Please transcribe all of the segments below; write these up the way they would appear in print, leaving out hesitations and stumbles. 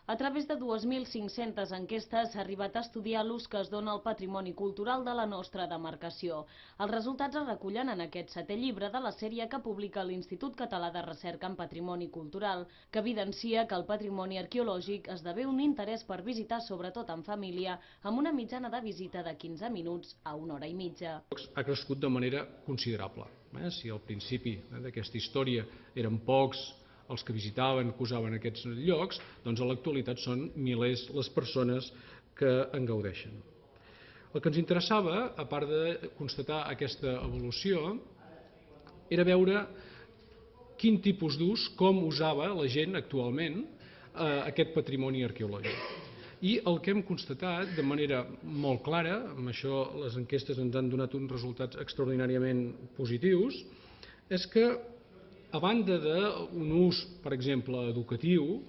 A través de 2.500 enquestes s'ha arribat a estudiar l'ús que es dona al patrimoni cultural de la nostra demarcació. Els resultats es recullen en aquest 7è llibre de la sèrie que publica l'Institut Català de Recerca en Patrimoni Cultural, que evidencia que el patrimoni arqueològic esdevé un interès per visitar, sobretot en família, amb una mitjana de visita de 15 minuts a 1 hora i mitja. Ha crescut de manera considerable. Si al principi d'aquesta història eren pocs els que visitaven, que usaven aquests llocs, doncs a l'actualitat són milers les persones que en gaudeixen. El que ens interessava, a part de constatar aquesta evolució, era veure quin tipus d'ús, com usava la gent actualment aquest patrimoni arqueològic. I el que hem constatat de manera molt clara, amb això les enquestes ens han donat uns resultats extraordinàriament positius, és que a banda d'un ús, per exemple, educatiu,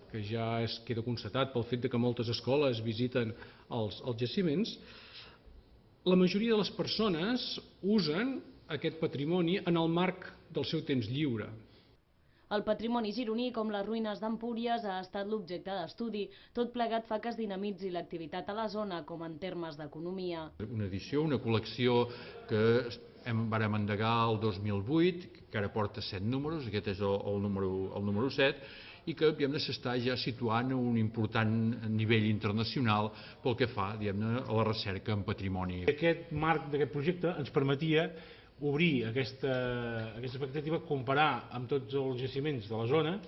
que ja queda constatat pel fet que moltes escoles visiten els jaciments, la majoria de les persones usen aquest patrimoni en el marc del seu temps lliure. El patrimoni gironí, com les ruïnes d'Empúries, ha estat l'objecte d'estudi. Tot plegat fa que es dinamitzi l'activitat a la zona, com en termes d'economia. Una edició, una col·lecció que vàrem endegar el 2008, que ara porta 7 números, aquest és el número 7, i que s'està ja situant a un important nivell internacional pel que fa a la recerca en patrimoni. Aquest marc d'aquest projecte ens permetia obrir aquesta expectativa, comparar amb tots els jaciments de la zona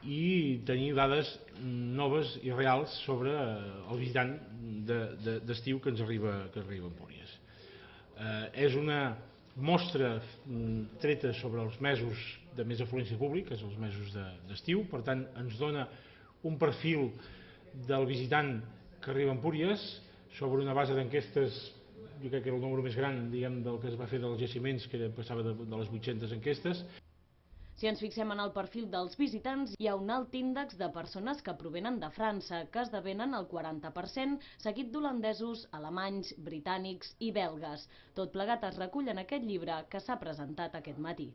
i tenir dades noves i reals sobre el visitant d'estiu que ens arriba a Empúries. És una mostra treta sobre els mesos de més afluència públic, que són els mesos d'estiu, per tant ens dona un perfil del visitant que arriba a Empúries sobre una base d'enquestes. Jo crec que era el número més gran del que es va fer dels jaciments, que passava de les 800 enquestes. Si ens fixem en el perfil dels visitants, hi ha un alt índex de persones que provenen de França, que esdevenen el 40%, seguit d'holandesos, alemanys, britànics i belgues. Tot plegat es recull en aquest llibre que s'ha presentat aquest matí.